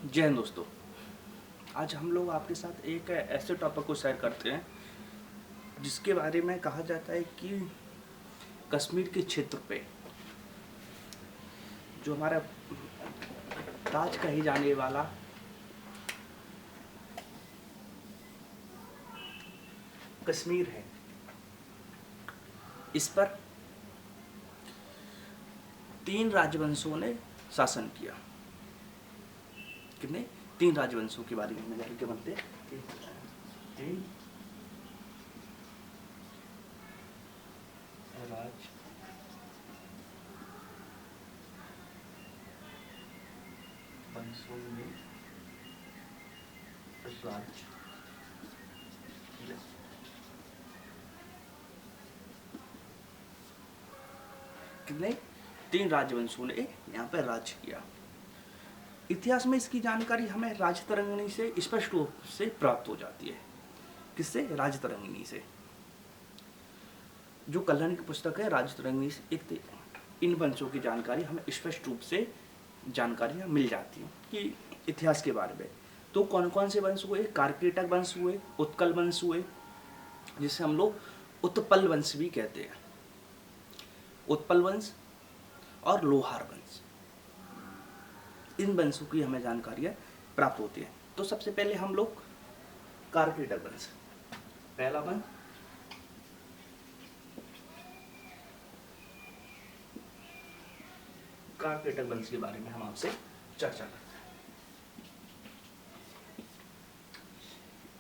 जय हिंद दोस्तों। आज हम लोग आपके साथ एक ऐसे टॉपिक को शेयर करते हैं जिसके बारे में कहा जाता है कि कश्मीर के क्षेत्र पे जो हमारा ताज कही जाने वाला कश्मीर है, इस पर 3 राजवंशों ने शासन किया। कितने? 3 राजवंशों के बारे में जान के बनते हैं। 3 राजवंशों में राज कितने? 3 राजवंशों ने यहाँ पर राज किया। इतिहास में इसकी जानकारी हमें राजतरंगिणी से स्पष्ट रूप से प्राप्त हो जाती है। किससे? राजतरंगिणी से। जो कल्याण की पुस्तक है राजतरंगिणी से एक इन वंशों की जानकारी हमें स्पष्ट रूप से जानकारियाँ मिल जाती हैं कि इतिहास के बारे में। तो कौन कौन से वंश हुए? कार्केटक वंश हुए, उत्कल वंश हुए, जिसे हम लोग उत्पल वंश भी कहते हैं। उत्पल वंश और लोहार वंश, इन वंशों की हमें जानकारियाँ प्राप्त होती है। तो सबसे पहले हम लोग कार्केटक वंश, पहला वंश कार्केटक वंश के बारे में हम आपसे चर्चा करते हैं।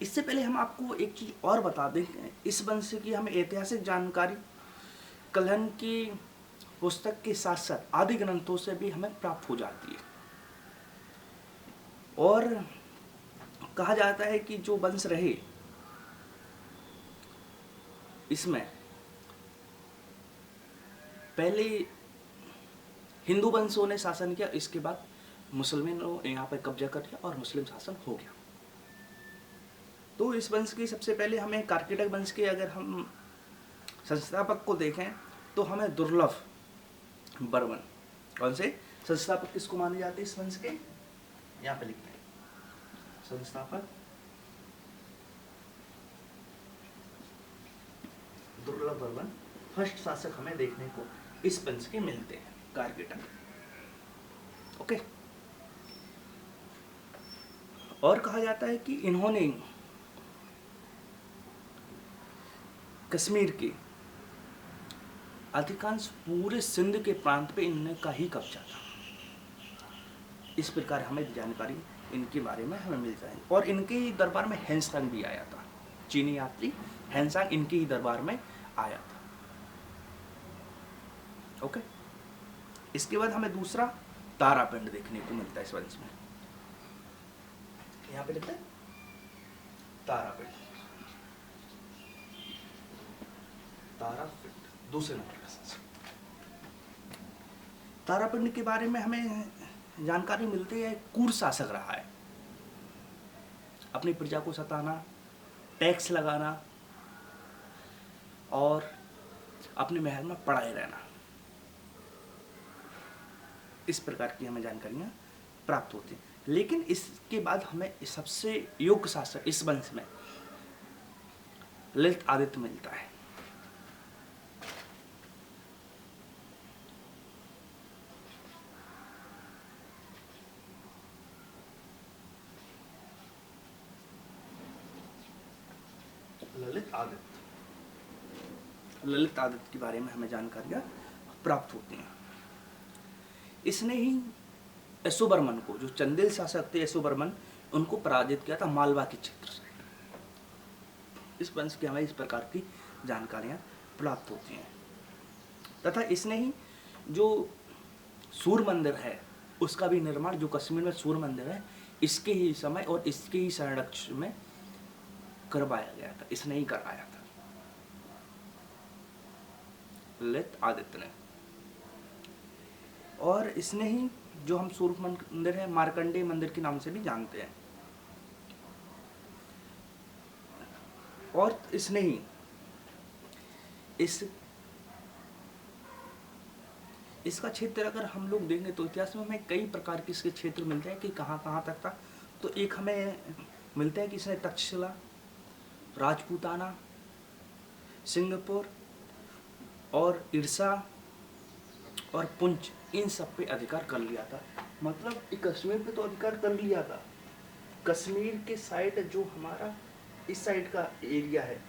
इससे पहले हम आपको एक चीज और बता दें, इस वंश की हमें ऐतिहासिक जानकारी कल्याण की पुस्तक के साथ साथ आदि ग्रंथों से भी हमें प्राप्त हो जाती है। और कहा जाता है कि जो वंश रहे इसमें पहले हिंदू वंशों ने शासन किया, इसके बाद मुसलमानों ने यहाँ पर कब्जा कर लिया और मुस्लिम शासन हो गया। तो इस वंश की सबसे पहले हमें कार्केटक वंश के अगर हम संस्थापक को देखें तो हमें दुर्लभ बर्मन, कौन से संस्थापक किसको माने जाते हैं इस वंश के? यहाँ पे लिखते हैं संस्थापक दुर्लभ बर्मन फर्स्ट शासक हमें देखने को इस वंश के मिलते हैं, कार्केटक। ओके। और कहा जाता है कि इन्होंने कश्मीर के अधिकांश पूरे सिंध के प्रांत पे इनने का ही कब्जा था। इस प्रकार हमें जानकारी इनके बारे में हमें मिल जाए। और इनके ही दरबार में हैंसांग भी आया था, चीनी यात्री हैंसांग इनके ही दरबार में आया था। ओके। इसके बाद हमें दूसरा तारापिंड देखने को मिलता है इस वंश में। यहाँ पे लिखते हैं तारापिंड, तारापिंड दूसरे नंबर का। तारापिंड के बारे में हमें जानकारी मिलती है, क्रूर शासक रहा है, अपनी प्रजा को सताना, टैक्स लगाना और अपने महल में पड़ाए रहना, इस प्रकार की हमें जानकारियाँ प्राप्त होती हैं। लेकिन इसके बाद हमें सबसे योग्य शासक इस वंश में ललित आदित्य मिलता है। ललित आदित्य के बारे में हमें जानकारियाँ प्राप्त होती हैं। इसने ही यशोवर्मन को, जो चंदेल शासक थे यशोवर्मन, उनको पराजित किया था मालवा के क्षेत्र से। इस वंश की हमें इस प्रकार की जानकारियाँ प्राप्त होती हैं। तथा इसने ही जो सूर्य मंदिर है उसका भी निर्माण, जो कश्मीर में सूर्य मंदिर है, इसके ही समय और इसके ही संरक्षण में करवाया गया था, इसने ही कराया था ललित आदित्य ने। और इसने ही जो हम सूर्य मंदिर है मार्कंडेय मंदिर के नाम से भी जानते हैं, और इसने ही इस इसका क्षेत्र अगर हम लोग देखें तो इतिहास में हमें कई प्रकार के इसके क्षेत्र मिलते हैं कि कहाँ कहाँ तक था। तो एक हमें मिलता है कि इसने तक्षशिला, राजपूताना, सिंगापुर और इरसा और पुंछ, इन सब पे अधिकार कर लिया था। मतलब कश्मीर पे तो अधिकार कर लिया था। कश्मीर के साइड जो हमारा इस साइड का एरिया है,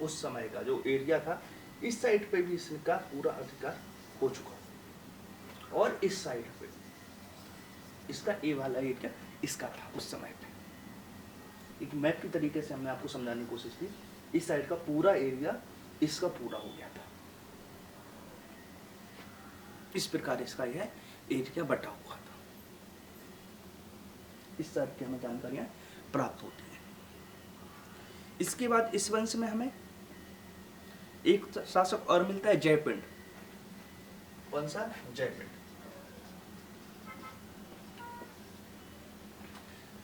उस समय का जो एरिया था, इस साइड पे भी इसका पूरा अधिकार हो चुका। और इस साइड पे इसका ए वाला एरिया इसका था उस समय पे। एक मैप की तरीके से हमने आपको समझाने की कोशिश की। इस साइड का पूरा एरिया इसका पूरा हो गया था। इस प्रकार इसका यह एरिया बटा हुआ था। इस तरह की हमें जानकारियां प्राप्त होती हैं। इसके बाद इस वंश में हमें एक शासक और मिलता है, जयपिंड। कौन सा? जयपिंड।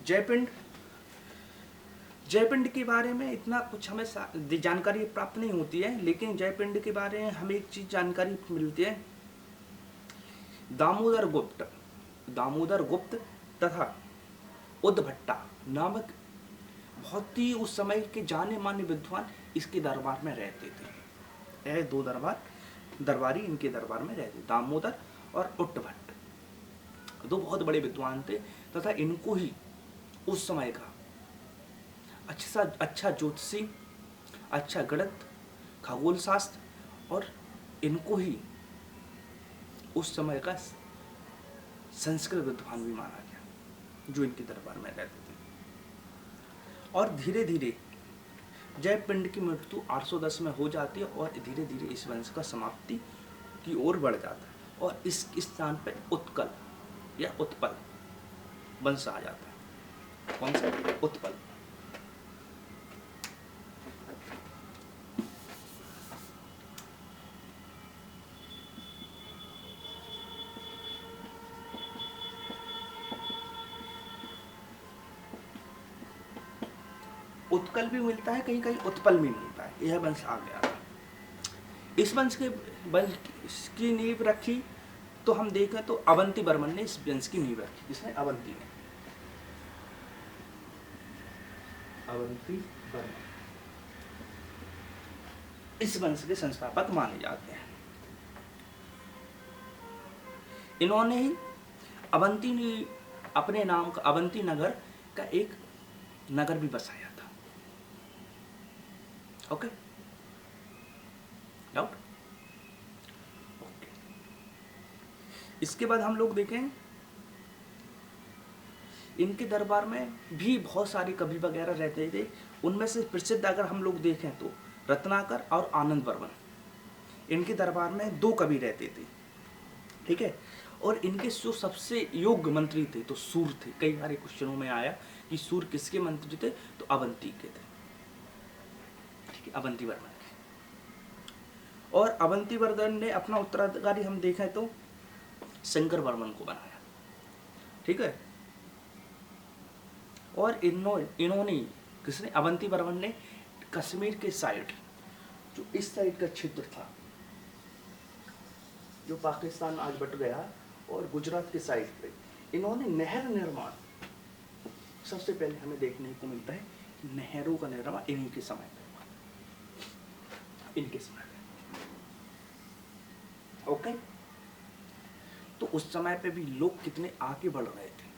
जयपिंड जयपिंड के बारे में इतना कुछ हमें जानकारी प्राप्त नहीं होती है, लेकिन जयपिंड के बारे में हमें एक चीज जानकारी मिलती है। दामोदर गुप्त तथा उद्भट्टा नामक बहुत ही उस समय के जाने माने विद्वान इसके दरबार में रहते थे। यह दो दरबारी इनके दरबार में रहते, दामोदर और उद्भट, दो बहुत बड़े विद्वान थे तथा इनको ही उस समय का अच्छा ज्योतिषी, अच्छा गणित, खगोल शास्त्र और इनको ही उस समय का संस्कृत विद्वान भी माना गया, जो इनके दरबार में रहते थे। और धीरे धीरे जयपिंड की मृत्यु 810 में हो जाती है और धीरे धीरे इस वंश का समाप्ति की ओर बढ़ जाता है और इस स्थान पर उत्कल या उत्पल वंश आ जाता है। कौन सा? उत्पल। उत्कल भी मिलता है, कहीं कहीं उत्पल भी मिलता है। यह वंश आ गया था। इस वंश की नींव रखी तो हम देखें तो अवंती वर्मन ने इस वंश की नींव रखी। जिसने अवंती ने, अवंती वर्मन इस वंश के संस्थापक माने जाते हैं। इन्होंने ही अवंती ने अपने नाम का अवंती नगर का एक नगर भी बसाया था। Okay, doubt? ओके। इसके बाद हम लोग देखें, इनके दरबार में भी बहुत सारे कवि वगैरह रहते थे। उनमें से प्रसिद्ध अगर हम लोग देखें तो रत्नाकर और आनंद वर्मन, इनके दरबार में दो कवि रहते थे। ठीक है। और इनके जो सबसे योग्य मंत्री थे तो सूर थे। कई बार क्वेश्चनों में आया कि सूर किसके मंत्री थे, तो अवंती के थे। ठीक है, अवंती वर्मन के। और अवंती वर्मन ने अपना उत्तराधिकारी हम देखें तो शंकर वर्मन को बनाया। ठीक है। और इन्होंने किसने? अवंती वर्मन ने कश्मीर के साइड, जो इस साइड का क्षेत्र था, जो पाकिस्तान आज बट गया, और गुजरात के साइड पे इन्होंने नहर निर्माण सबसे पहले हमें देखने को मिलता है कि नहरों का निर्माण इन्हीं के समय पे हुआ, इनके समय पे। ओके। तो उस समय पे भी लोग कितने आगे बढ़ रहे थे,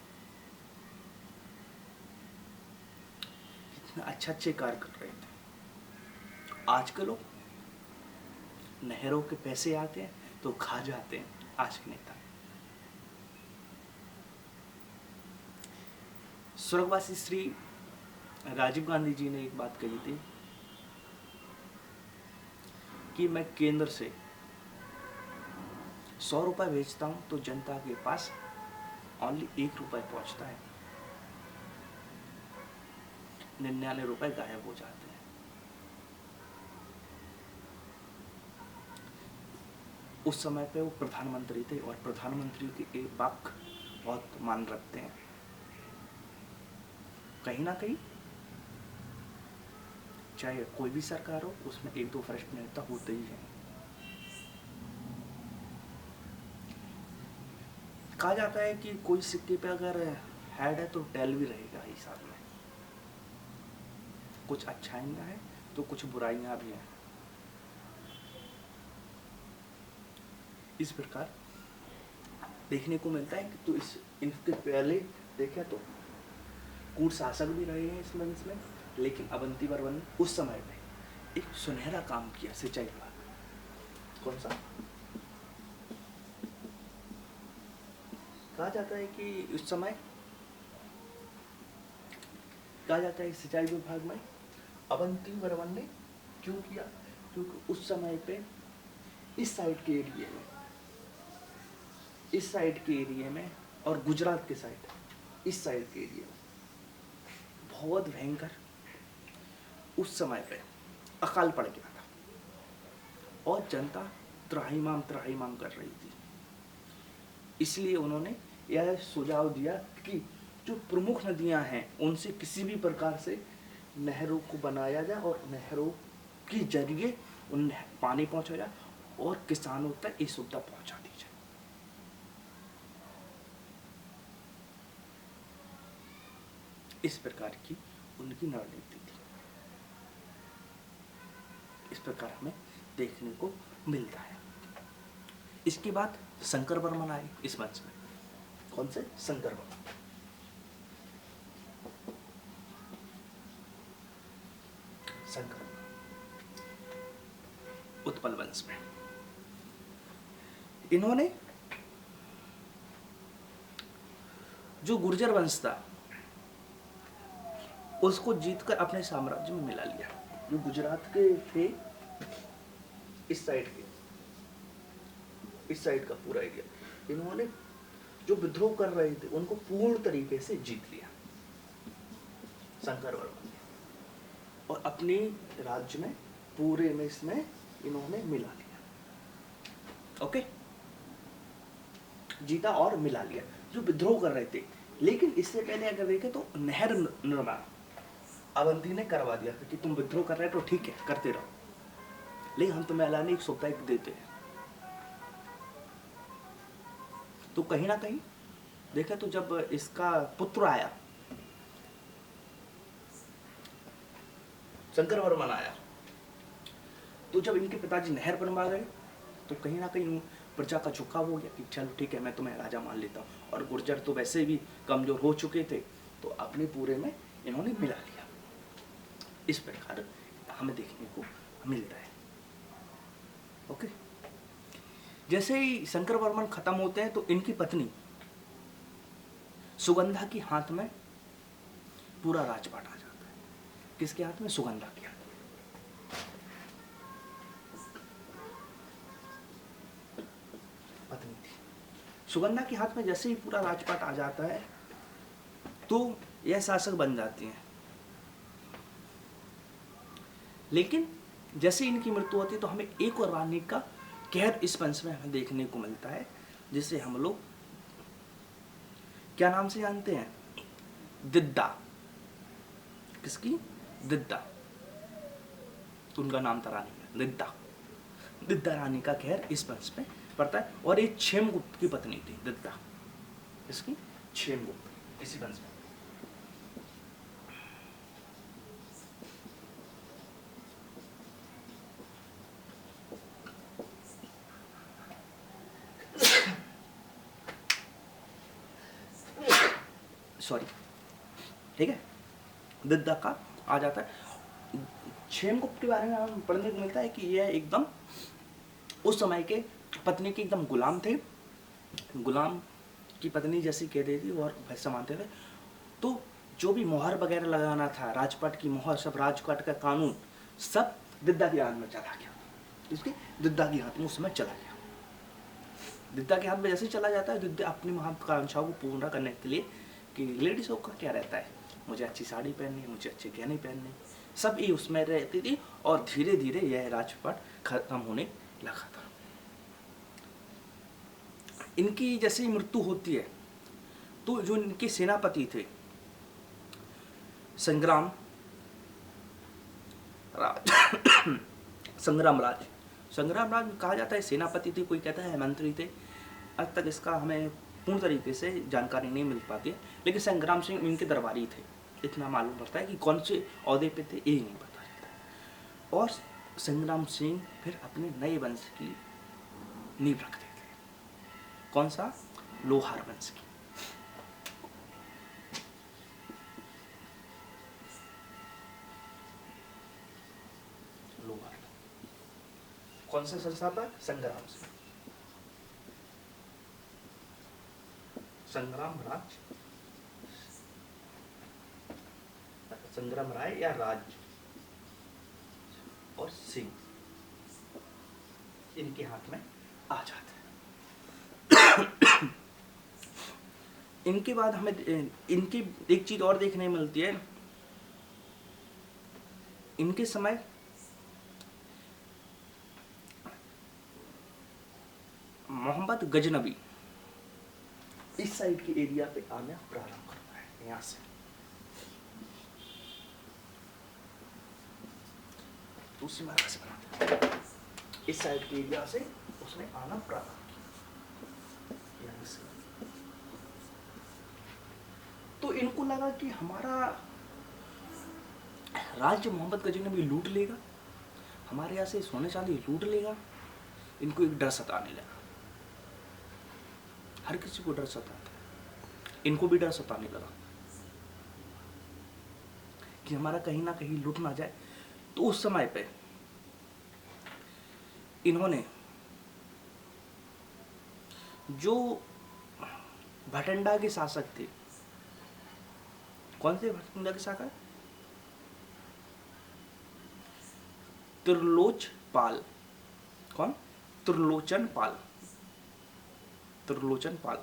कितने अच्छे कार्य कर रहे थे। आज के लोग नहरों के पैसे आते हैं तो खा जाते हैं आज के नेता। स्वर्गवासी श्री राजीव गांधी जी ने एक बात कही थी कि मैं केंद्र से 100 रुपए भेजता हूं तो जनता के पास ओनली 1 रुपए पहुंचता है, 99 रुपए गायब हो जाते हैं। उस समय पे वो प्रधानमंत्री थे और प्रधानमंत्री के एक वाक्य बहुत मान रखते हैं कहीं ना कहीं चाहे कोई भी सरकार हो, उसमें एक दो भ्रष्ट नेता होते ही हैं। कहा जाता है कि कोई सिक्के पे अगर हेड है तो टेल भी रहेगा ही साथ में। कुछ अच्छाइयाँ हैं तो कुछ बुराइयाँ भी हैं। इस प्रकार देखने को मिलता है कि तो इनके पहले देखें तो कूट शासक भी रहे हैं इस वंश में, लेकिन अवंती वर्मन ने उस समय में एक सुनहरा काम किया सिंचाई विभाग में। कौन सा? कहा जाता है कि उस समय कहा जाता है सिंचाई विभाग में अवंती वर्मन ने क्यों किया, क्योंकि उस समय पे इस साइड के एरिया में और गुजरात के साइड इस साइड के एरिया में बहुत भयंकर उस समय पे अकाल पड़ गया था और जनता त्राहिमाम कर रही थी। इसलिए उन्होंने यह सुझाव दिया कि जो प्रमुख नदियां हैं उनसे किसी भी प्रकार से नहरों को बनाया जाए और नहरों के जरिए उन पानी पहुंचाया जाए और किसानों तक ये सुविधा पहुंचा दी जाए। इस प्रकार की उनकी रणनीति थी। इस प्रकार हमें देखने को मिलता है। इसके बाद शंकर वर्मन आए इस वंश में। कौन से? शंकर वर्मन। शंकर उत्पल वंश में इन्होंने जो गुर्जर वंश था उसको जीतकर अपने साम्राज्य में मिला लिया। जो गुजरात के थे इस साइड का पूरा एरिया इन्होंने जो विद्रोह कर रहे थे उनको पूर्ण तरीके से जीत लिया शंकर वर्मन ने, और अपने राज्य में पूरे में इसमें इन्होंने मिला लिया। ओके, जीता और मिला लिया जो विद्रोह कर रहे थे। लेकिन इससे पहले अगर देखें तो नहर निर्माण अवंती ने करवा दिया था कि तुम विद्रोह कर रहे हो तो ठीक है करते रहो, लेकिन हम तुम्हें ऐलानी एक सुविधा देते हैं। तो कहीं ना कहीं देखें तो जब इसका पुत्र आया शंकर वर्मन आया, तो जब इनके पिताजी नहर बनवा गए तो कहीं ना कहीं प्रजा का झुकाव हो गया कि चलो ठीक है मैं तुम्हें राजा मान लेता हूँ। और गुर्जर तो वैसे भी कमजोर हो चुके थे तो अपने पूरे में इन्होंने मिला लिया। इस प्रकार हमें देखने को मिलता है। ओके, जैसे ही शंकर वर्मन खत्म होते हैं तो इनकी पत्नी सुगंधा की हाथ में पूरा राजपाट आ जाता है। किसके हाथ में? सुगंधा के हाथ में। पत्नी थी सुगंधा के हाथ में। जैसे ही पूरा राजपाट आ जाता है तो यह शासक बन जाती हैं। लेकिन जैसे इनकी मृत्यु होती है तो हमें एक और रानी का कहर इस वंश में हमें देखने को मिलता है, जिसे हम लोग क्या नाम से जानते हैं? दिद्दा। किसकी? दिद्दा। उनका नाम था रानी में दिद्दा। दिद्दा रानी का कहर इस वंश में पड़ता है। और ये क्षेमगुप्त की पत्नी थी दिद्दा। इसकी क्षेमगुप्त इसी वंश में। सॉरी, ठीक है, दिद्दा का आ जाता है। क्षेमगुप्त के बारे में हमें पढ़ने को मिलता है कि यह एकदम उस समय के पत्नी के एकदम गुलाम थे। गुलाम की पत्नी जैसी कह रही थी और वैसा मानते थे। तो जो भी मोहर वगैरह लगाना था, राजपाट की मोहर, सब राजपाट का कानून सब दिद्दा के हाथ में चला गया। इसके दिद्दा के हाथ में उस समय चला गया। दिद्दा के हाथ में जैसे चला जाता है, दिद्दा अपनी महत्वाकांक्षाओं को पूर्ण करने के लिए कि लेडीज़ों का क्या रहता है, मुझे अच्छी साड़ी पहननी, मुझे अच्छे गहने पहनने, सब ये उसमें रहती थी। और धीरे धीरे यह राजपाट खत्म होने लगा था। इनकी जैसे ही मृत्यु होती है तो जो इनके सेनापति थे संग्राम राज संग्राम राज। संग्राम राज कहा जाता है सेनापति थे, कोई कहता है मंत्री थे। आज तक इसका हमें पूर्ण तरीके से जानकारी नहीं मिल पाती है, लेकिन संग्राम सिंह इनके दरबारी थे, इतना मालूम पड़ता है। कि कौन से ओहदे पे थे ये नहीं पता रहता। और संग्राम सिंह फिर अपने नए वंश की नींव रखते थे। कौन सा? लोहार वंश की। लोहार कौन सा संस्थापक? संग्राम सिंह। संग्राम राज, संग्राम राय या राज और सिंह इनके हाथ में आ जाते हैं। इनके बाद हमें इनकी एक चीज और देखने मिलती है। इनके समय मोहम्मद गजनबी इस साइड के एरिया पे आना प्रारंभ करता है। यहाँ से दूसरी मार्ग से बनाते हैं। इस साइड के एरिया से उसने आना प्रारंभ किया। यहाँ से तो इनको लगा कि हमारा राज्य मोहम्मद गजनबी लूट लेगा, हमारे यहाँ से सोने चांदी लूट लेगा। इनको एक डर सताने लगा। हर किसी को डर सताता है, इनको भी डर सताने लगा कि हमारा कहीं ना कहीं लूट ना जाए। तो उस समय पे इन्होंने जो भटिंडा के शासक थे, कौन से भटिंडा के शासक? त्रिलोचपाल। कौन? त्रिलोचन पाल। त्रिलोचन पाल।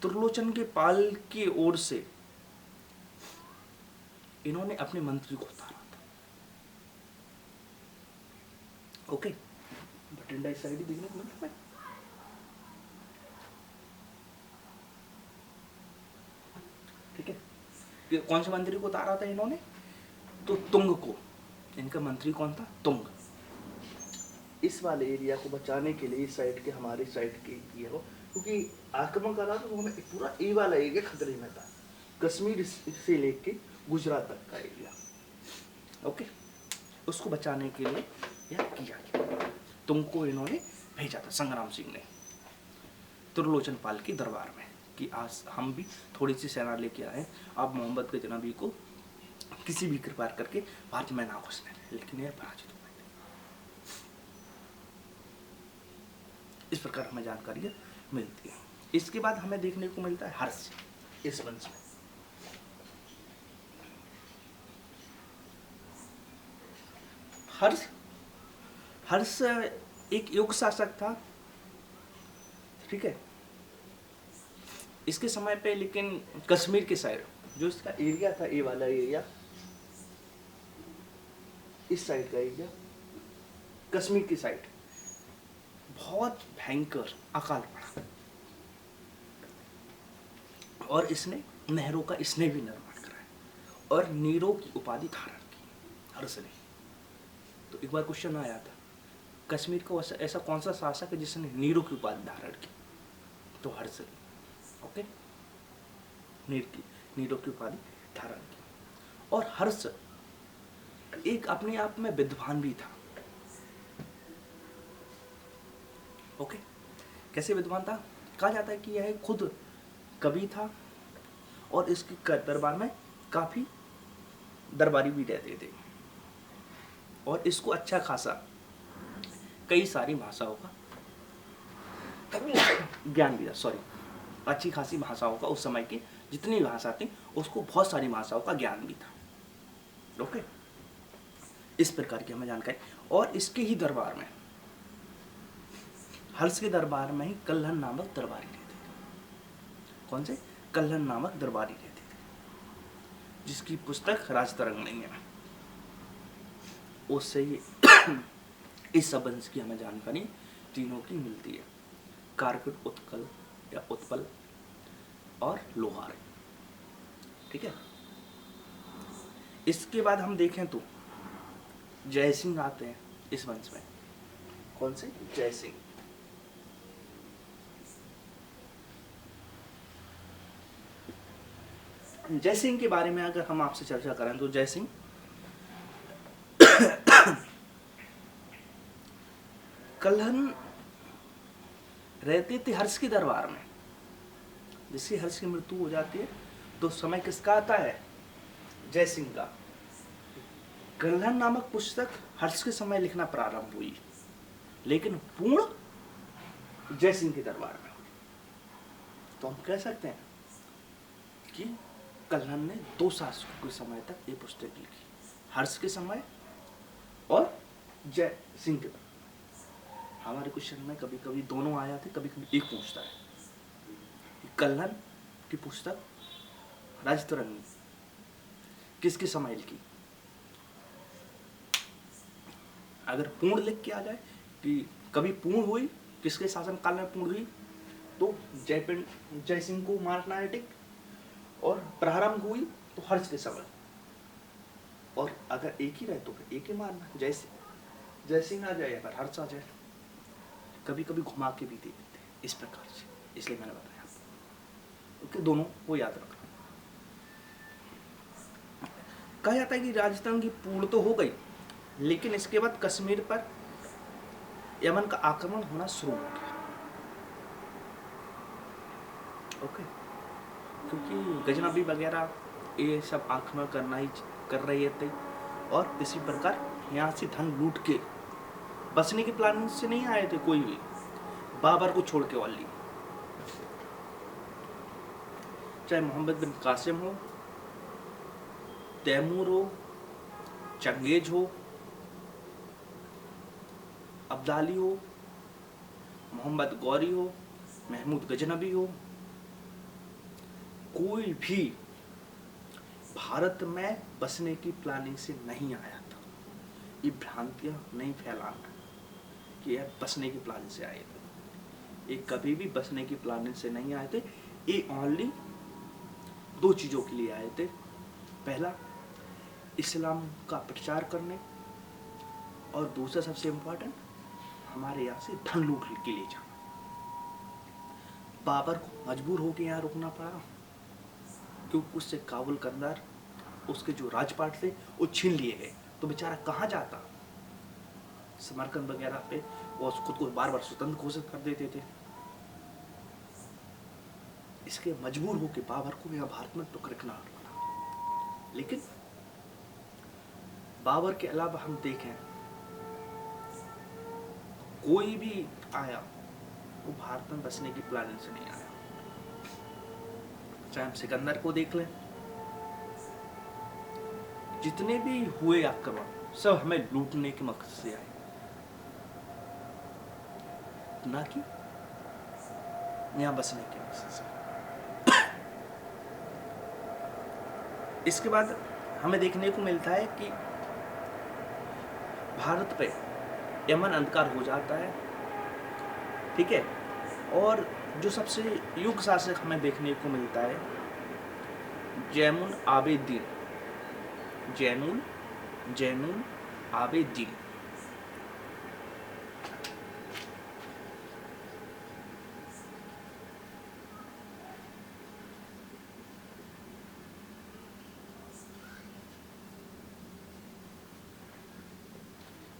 त्रिलोचन के पाल की ओर से इन्होंने अपने मंत्री को उतारा था। ओके, भटिंडा इस साइड ही देखने को मिलता है। ठीक है, कौन से मंत्री को उतारा था इन्होंने? तो तुंग को। इनका मंत्री कौन था? तुंग। इस वाले एरिया को बचाने के लिए इस साइड के, हमारे साइड के किया हो, क्योंकि आक्रमण कर रहा था तो हमें पूरा ए वाला एरिया खतरे में था, कश्मीर से लेके गुजरात तक का एरिया। ओके, उसको बचाने के लिए यह किया गया। तुमको इन्होंने भेजा था संग्राम सिंह ने त्रिलोचन पाल के दरबार में कि आज हम भी थोड़ी सी सेना लेके आए, आप मोहम्मद गजनबी को किसी भी कृपा करके भारत में ना घुसने दें। लेकिन यह पराजित हो गए। इस प्रकार हमें जानकारी मिलती है। इसके बाद हमें देखने को मिलता है हर्ष इस वंश में। हर्ष एक युग शासक था। ठीक है, इसके समय पे लेकिन कश्मीर के साइड जो इसका एरिया था, ये वाला एरिया, इस साइड का एरिया, कश्मीर की साइड बहुत भयंकर अकाल पड़ा और इसने नहरों का इसने भी निर्माण कराया और नीरो की उपाधि धारण की हर्ष ने। तो एक बार क्वेश्चन आया था, कश्मीर को ऐसा कौन सा शासक है जिसने नीरो की उपाधि धारण की? तो हर्ष ने। ओके, नीरो की उपाधि धारण की। और हर्ष एक अपने आप में विद्वान भी था। ओके, कैसे विद्वान था? कहा जाता है कि यह खुद कवि था और इसके दरबार में काफी दरबारी भी रहते थे और इसको अच्छा खासा कई सारी भाषाओं का ज्ञान भी था। सॉरी, अच्छी खासी भाषाओं का, उस समय की जितनी भाषा थी उसको बहुत सारी भाषाओं का ज्ञान भी था। ओके, इस प्रकार की हमें जानकारी। और इसके ही दरबार में, हर्ष के दरबार में ही कल्हण नामक दरबारी रहते थे। कौन से? कल्हण नामक दरबारी रहते थे, जिसकी पुस्तक राजतरंगिणी में उससे ही इस वंश की हमें जानकारी तीनों की मिलती है, कारकुट, उत्कल या उत्पल और लोहार। ठीक है, इसके बाद हम देखें तो जय सिंह आते हैं इस वंश में। कौन से? जय सिंह। जय सिंह के बारे में अगर हम आपसे चर्चा करें तो जय सिंह कल्हन रहते थे हर्ष के दरबार में। जिससे हर्ष की मृत्यु हो जाती है तो समय किसका आता है? जय सिंह का। कल्हन नामक पुस्तक हर्ष के समय लिखना प्रारंभ हुई, लेकिन पूर्ण जय सिंह के दरबार में हुई। तो हम कह सकते हैं कि कल्हन ने 2 शासकों के समय तक ये पुस्तक लिखी, हर्ष के समय और जय सिंह के दरबार। हमारे क्वेश्चन में कभी कभी दोनों आया थे, कभी कभी एक पूछता है। कल्हन की पुस्तक राजतरंगी किसके समय लिखी? अगर पूर्ण लिख के आ जाए कि कभी पूर्ण हुई, किसके शासनकाल में पूर्ण हुई, तो जय सिंह को मारना है टिक, और प्रारंभ हुई तो हर्ष के समय। और अगर एक ही रहे तो फिर एक ही मारना, जय सिंह आ जाए या फिर हर्ष आ जाए। कभी कभी घुमा के भी दे देते हैं इस प्रकार से, इसलिए मैंने बताया आपको। दोनों को याद रखना। कहा जाता है कि राजस्थान की पूर्ण तो हो गई, लेकिन इसके बाद कश्मीर पर यमन का आक्रमण होना शुरू हो गया। ओके, क्योंकि गजनबी वगैरह ये सब आक्रमण कर रहे थे, और इसी प्रकार यहाँ से धन लूट के बसने की प्लानिंग से नहीं आए थे कोई भी, बाबर को छोड़ के वाली। चाहे मोहम्मद बिन कासिम हो, तैमूर हो, चंगेज हो, अब्दाली हो, मोहम्मद गौरी हो, महमूद गजनबी हो, कोई भी भारत में बसने की प्लानिंग से नहीं आया था। ये भ्रांतियां नहीं फैलाना कि यह बसने की प्लानिंग से आए थे। ये कभी भी बसने की प्लानिंग से नहीं आए थे। ये ओनली 2 चीज़ों के लिए आए थे। पहला, इस्लाम का प्रचार करने, और दूसरा सबसे इम्पोर्टेंट, हमारे यहाँ से धन लूट के लिए जाना। बाबर को मजबूर होकर यहाँ रुकना पड़ा, क्योंकि उससे काबुल कंधार, उसके जो राजपाट थे वो छीन लिए गए। तो बेचारा कहाँ जाता? समरकंद वगैरह पे वो खुद को बार बार स्वतंत्र घोषित कर देते थे। इसके मजबूर होकर बाबर को यहाँ भारत में रखना पड़ा। लेकिन बाबर के अलावा हम देखें, कोई भी आया वो भारत में बसने की प्लानिंग से नहीं आया। चाहे हम सिकंदर को देख लें, जितने भी हुए आक्रमण सब हमें लूटने के मकसद से आए, ना कि यहाँ बसने के मकसद से। इसके बाद हमें देखने को मिलता है कि भारत पे यमन अंधकार हो जाता है, ठीक है। और जो सबसे युग शासक हमें देखने को मिलता है, जैनुल आबेदीन।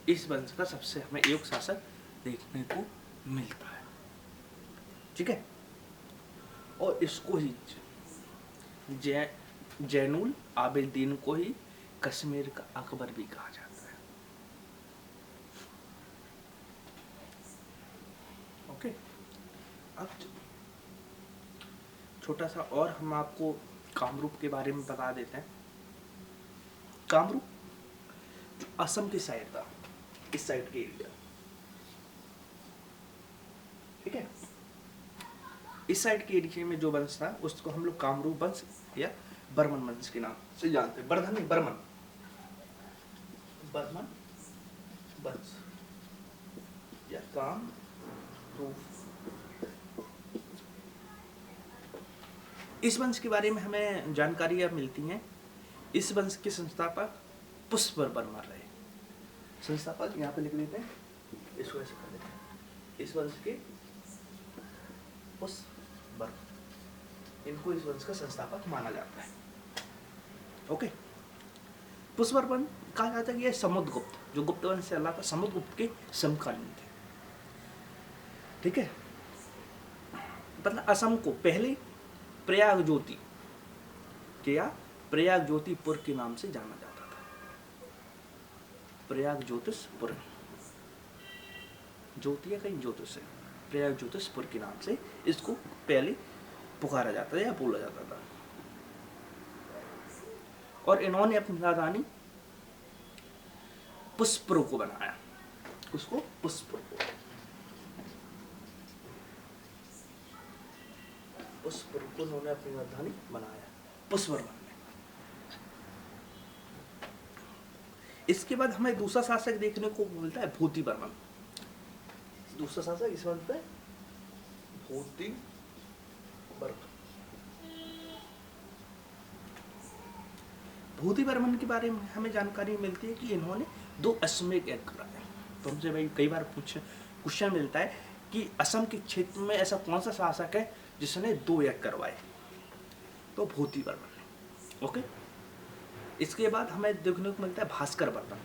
इस वंश का सबसे हमें युग शासक देखने को मिलता है, ठीक है। और इसको ही जैनुल आबेदीन को ही कश्मीर का अकबर भी कहा जाता है। ओके, अब छोटा सा और हम आपको कामरूप के बारे में बता देते हैं। कामरूप जो असम की साइड था, इस साइड के एरिया, ठीक है, इस साइड के एरिया में जो वंश था उसको हम लोग कामरूप वंश या बर्मन वंश के नाम से जानते हैं। बर्मन वंश या कामरूप। इस वंश के बारे में हमें जानकारियां मिलती हैं इस वंश के संस्थापक पुष्पवर्मन रहे। संस्थापक यहाँ पे लिख देते हैं, इसको ऐसे कर देते हैं, इस वंश के पुष्पवर्मन, इनको इस वंश का संस्थापक माना जाता है। ओके, पुष्पवर्मन कहा जाता है कि यह समुद्रगुप्त, जो गुप्त वंश से अलग समुद्रगुप्त के समकालीन थे। ठीक है, मतलब असम को पहले प्रयाग ज्योति क्या प्रयाग ज्योतिपुर के नाम से जाना जाता था। प्रयाग ज्योतिषपुर, ज्योति या कहीं ज्योतिष है, प्रयाग ज्योतिषपुर के नाम से इसको पहले पुकारा जाता था या बोला जाता था। और इन्होंने अपनी राजधानी पुष्पुर को बनाया। उसको पुष्पुर को, पुष्पुर को उन्होंने अपनी राजधानी बनाया पुष्पवर्मन ने। इसके बाद हमें दूसरा शासक देखने को मिलता है भूतिवर्मन। दूसरा शासक इस वंश पे भूतिवर्मन। भूतिवर्मन के बारे में हमें जानकारी मिलती है कि इन्होंने 2 अश्वमेध यज्ञ कराए। तो हमसे भाई कई बार क्वेश्चन मिलता है कि असम के क्षेत्र में ऐसा कौन सा शासक है जिसने 2 यज्ञ करवाए, तो भूतिवर्मन। ओके, इसके बाद हमें देखने को मिलता है भास्कर वर्मन।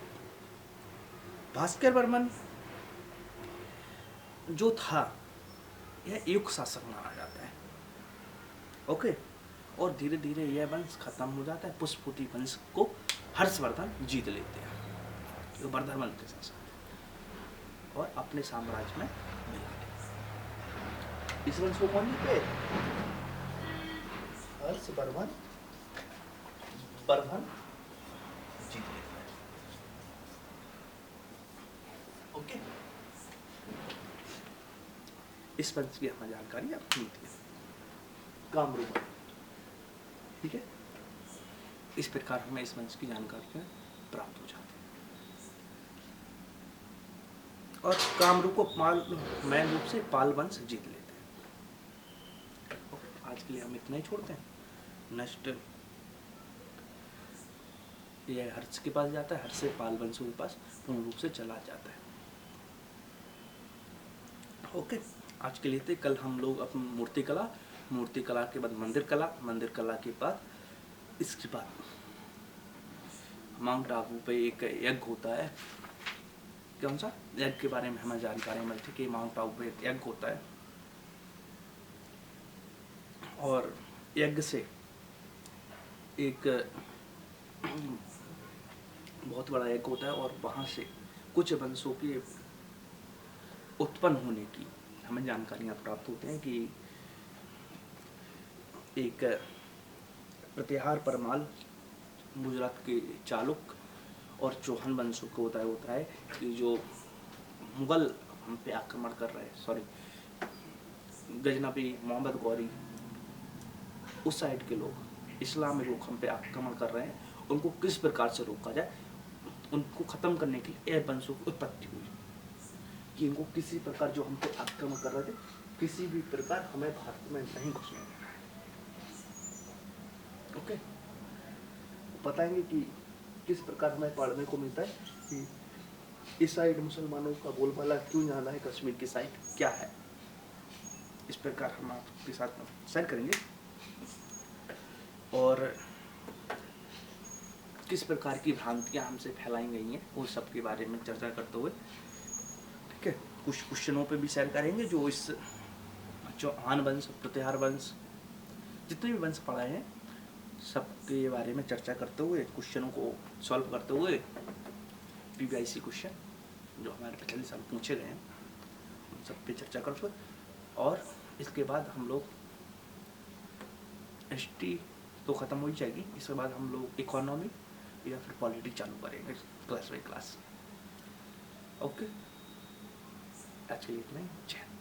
भास्कर वर्मन जो था यह युग शासक माना जाता है। ओके, और धीरे धीरे यह वंश खत्म हो जाता है। पुष्पभूति वंश को हर्षवर्धन जीत लेते हैं, जो वर्धमान के शासक, और अपने साम्राज्य में मिला लेते। इस वंश को कौन जीते? हर्षवर्धन जीत लेते हैं। ओके, इस वंश की हमें जानकारी अब मिलती है। कामरूप, ठीक है, इस प्रकार हमें इस वंश की जानकारी प्राप्त हो जाती है। और कामरूप को मैन रूप से पाल वंश जीत लेते हैं। आज के लिए हम इतना ही छोड़ते हैं। नेक्स्ट ये हर्ष के पास जाता है, हर्ष से पाल वंशों के पास पूर्ण रूप से चला जाता है। ओके, आज के लिए थे। कल हम लोग अपनी मूर्ति कला के बाद मंदिर कला के बाद इसके बाद माउंट आबू पे एक यज्ञ होता है। कौन सा यज्ञ के बारे में हमें जानकारी मिलती है कि माउंट आबू पे यज्ञ होता है, और यज्ञ से एक बहुत बड़ा यज्ञ होता है, और वहाँ से कुछ वंशों के उत्पन्न होने की हमें जानकारियाँ प्राप्त होती हैं कि एक प्रतिहार परमाल गुजरात के चालुक्य और चौहान वंशों को होता है कि जो मुगल हम पे आक्रमण कर रहे हैं, गजनबी मोहम्मद गौरी उस साइड के लोग, इस्लामी लोग हम पे आक्रमण कर रहे हैं, उनको किस प्रकार से रोका जाए, उनको ख़त्म करने के लिए वंशों की उत्पत्ति हुई कि इनको किसी प्रकार जो हम पे आक्रमण कर रहे थे किसी भी प्रकार हमें भारत में नहीं घुसने देना। ओके, बताएंगे कि किस प्रकार हमें पढ़ने को मिलता है कि इस साइड मुसलमानों का बोलबाला क्यों ज़्यादा है, कश्मीर की साइड क्या है। इस प्रकार हम आपके साथ शेयर करेंगे, और किस प्रकार की भ्रांतियाँ हमसे फैलाई गई हैं वो सब के बारे में चर्चा करते हुए, ठीक है, कुछ क्वेश्चनों पे भी शेयर करेंगे जो इस चौहान वंश, प्रतिहार वंश, जितने भी वंश पढ़ाए हैं सब के बारे में चर्चा करते हुए, क्वेश्चनों को सॉल्व करते हुए, PBIC क्वेश्चन जो हमारे पिछले साल पूछे गए हैं उन सब पे चर्चा करते हुए, और इसके बाद हम लोग ST तो ख़त्म हो ही जाएगी, इसके बाद हम लोग इकोनॉमी या फिर पॉलिटिक्स चालू करेंगे क्लास बाई क्लास। ओके, आज के लिए इतना ही। जय।